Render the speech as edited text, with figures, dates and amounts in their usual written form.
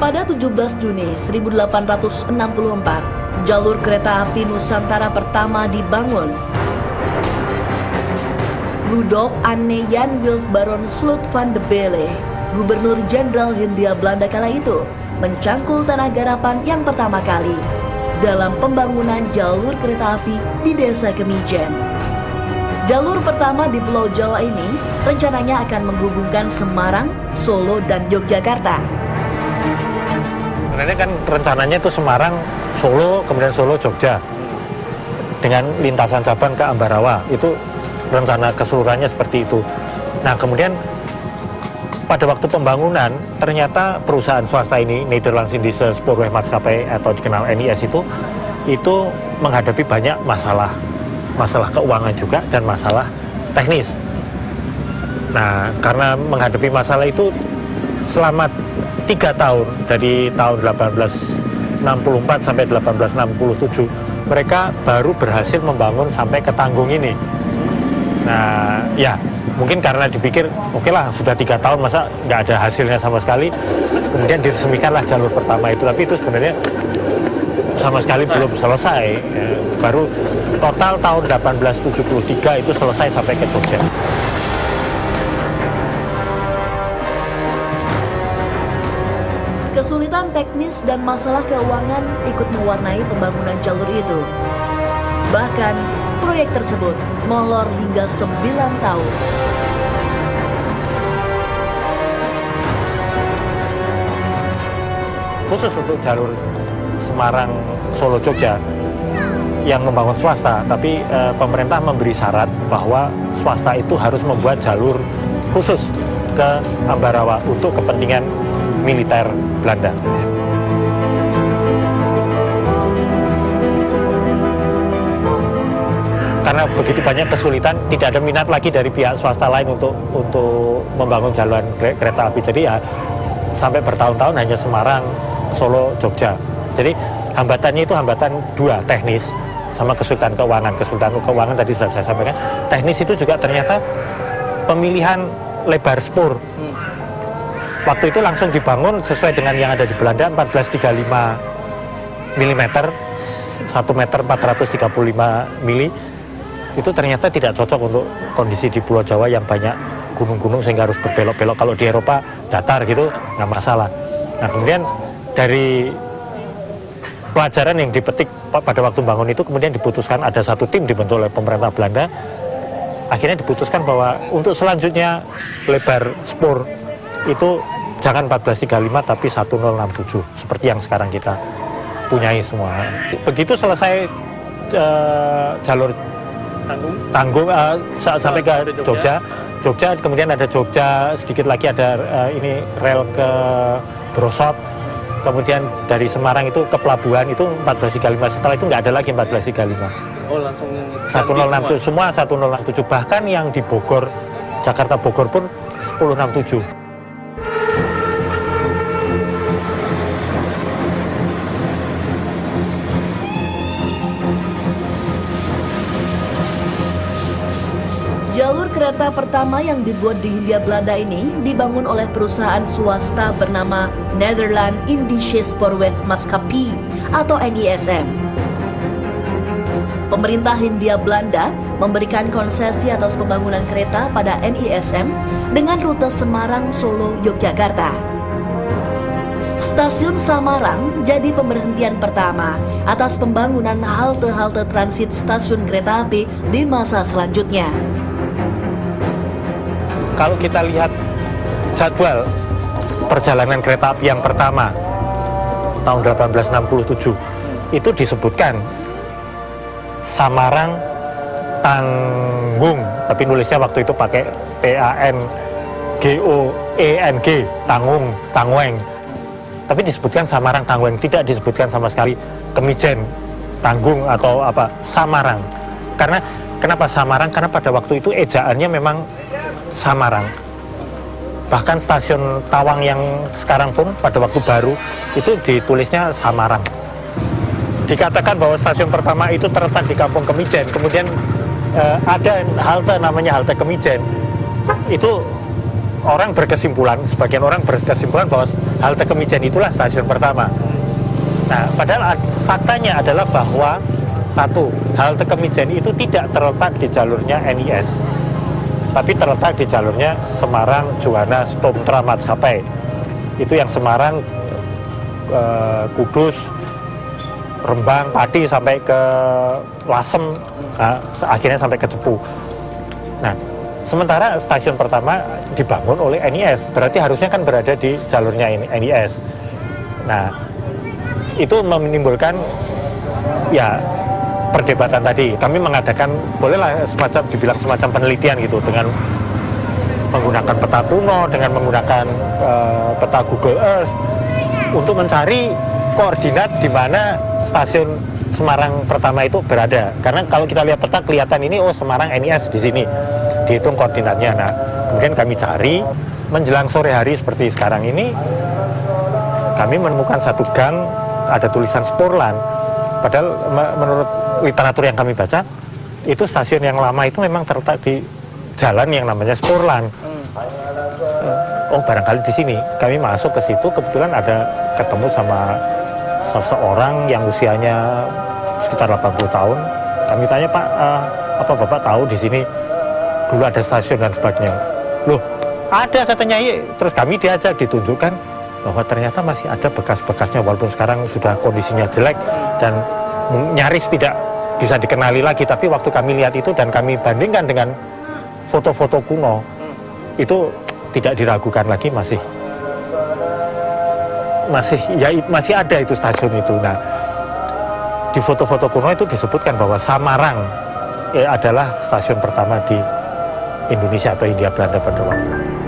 Pada 17 Juni 1864, jalur kereta api Nusantara pertama dibangun. Ludolf Anne Jan Wild Baron Sloot van de Belle, Gubernur Jenderal Hindia Belanda kala itu, mencangkul tanah garapan yang pertama kali dalam pembangunan jalur kereta api di Desa Kemijen. Jalur pertama di Pulau Jawa ini rencananya akan menghubungkan Semarang, Solo, dan Yogyakarta. Sebenarnya kan rencananya itu Semarang, Solo, kemudian Solo, Jogja, dengan lintasan Saban ke Ambarawa. Itu rencana keseluruhannya seperti itu. Nah, kemudian pada waktu pembangunan ternyata perusahaan swasta ini, Nederlandse Indische Spoorwegmaatschappij atau dikenal NIS itu menghadapi banyak masalah keuangan juga dan masalah teknis. Nah, karena menghadapi masalah itu selama 3 tahun, dari tahun 1864 sampai 1867, mereka baru berhasil membangun sampai ke Tanggung ini. Nah, ya mungkin karena dipikir, oke lah sudah 3 tahun masa nggak ada hasilnya sama sekali, kemudian diresmikanlah jalur pertama itu. Tapi itu sebenarnya sama sekali belum selesai. Ya, baru total tahun 1873 itu selesai sampai ke Jogja. Kesulitan teknis dan masalah keuangan ikut mewarnai pembangunan jalur itu. Bahkan, proyek tersebut molor hingga 9 tahun. Khusus untuk jalur Semarang, Solo, Jogja yang membangun swasta, tapi pemerintah memberi syarat bahwa swasta itu harus membuat jalur khusus ke Ambarawa untuk kepentingan militer Belanda. Karena begitu banyak kesulitan, tidak ada minat lagi dari pihak swasta lain untuk membangun jalan kereta api. Jadi ya sampai bertahun-tahun hanya Semarang, Solo, Jogja. Jadi hambatannya itu hambatan 2, teknis sama kesulitan keuangan. Kesulitan keuangan tadi sudah saya sampaikan. Teknis itu juga ternyata pemilihan lebar spur. Waktu itu langsung dibangun sesuai dengan yang ada di Belanda, 1435 mm, 1 meter 435 mili. Itu ternyata tidak cocok untuk kondisi di Pulau Jawa yang banyak gunung-gunung sehingga harus berbelok-belok. Kalau di Eropa datar gitu nggak masalah. Nah, kemudian dari pelajaran yang dipetik pada waktu bangun itu, kemudian diputuskan ada satu tim dibentuk oleh pemerintah Belanda. Akhirnya diputuskan bahwa untuk selanjutnya lebar spur itu jangan 1435 tapi 1067 seperti yang sekarang kita punyai semua. Begitu selesai jalur Tanggung sampai ke Jogja, kemudian ada Jogja, sedikit lagi ada ini rel ke Brosot, kemudian dari Semarang itu ke pelabuhan itu 1435. Setelah itu nggak ada lagi 1435. Oh, langsung 1067 semua 1067, bahkan yang di Bogor, Jakarta Bogor pun 1067. Jalur kereta pertama yang dibuat di Hindia Belanda ini dibangun oleh perusahaan swasta bernama Nederland Indische Spoorwegmaatschappij atau NISM. Pemerintah Hindia Belanda memberikan konsesi atas pembangunan kereta pada NISM dengan rute Semarang, Solo, Yogyakarta. Stasiun Samarang jadi pemberhentian pertama atas pembangunan halte-halte transit stasiun kereta api di masa selanjutnya. Kalau kita lihat jadwal perjalanan kereta api yang pertama tahun 1867 itu disebutkan Samarang Tanggung, tapi nulisnya waktu itu pakai TANGOENG, Tangweng. Tapi disebutkan Samarang Tangweng, tidak disebutkan sama sekali Kemijen Tanggung atau apa, Samarang. Karena kenapa Samarang? Karena pada waktu itu ejaannya memang Samarang. Bahkan stasiun Tawang yang sekarang pun pada waktu baru itu ditulisnya Samarang. Dikatakan bahwa stasiun pertama itu terletak di Kampung Kemijen, kemudian ada halte namanya halte Kemijen. Itu sebagian orang berkesimpulan bahwa halte Kemijen itulah stasiun pertama. Nah, padahal faktanya adalah bahwa satu, halte Kemijen itu tidak terletak di jalurnya NIS, tapi terletak di jalurnya Semarang, Juwana, Stomtra, Maskapai. Itu yang Semarang, Kudus, Rembang, Pati sampai ke Lasem, akhirnya sampai ke Cepu. Nah, sementara stasiun pertama dibangun oleh NIS, berarti harusnya kan berada di jalurnya NIS. Nah, itu menimbulkan ya perdebatan tadi. Kami mengadakan, bolehlah dibilang semacam penelitian gitu, dengan menggunakan peta kuno, dengan menggunakan peta Google Earth untuk mencari koordinat di mana stasiun Semarang pertama itu berada. Karena kalau kita lihat peta kelihatan ini, oh Semarang NIS di sini, dihitung koordinatnya. Nah, kemudian kami cari menjelang sore hari seperti sekarang ini, kami menemukan satu gang ada tulisan Sporlan. Padahal menurut literatur yang kami baca, itu stasiun yang lama itu memang terletak di jalan yang namanya Sporlan. Oh, barangkali di sini. Kami masuk ke situ, kebetulan ada ketemu sama seseorang yang usianya sekitar 80 tahun. Kami tanya, Pak, apa Bapak tahu di sini dulu ada stasiun dan sebagainya? Loh, ada katanya. Iya. Terus kami diajak, ditunjukkan bahwa ternyata masih ada bekas-bekasnya, walaupun sekarang sudah kondisinya jelek dan nyaris tidak bisa dikenali lagi. Tapi waktu kami lihat itu dan kami bandingkan dengan foto-foto kuno, itu tidak diragukan lagi, masih ada itu stasiun itu. Nah, di foto-foto kuno itu disebutkan bahwa Samarang adalah stasiun pertama di Indonesia atau Hindia Belanda pada waktu.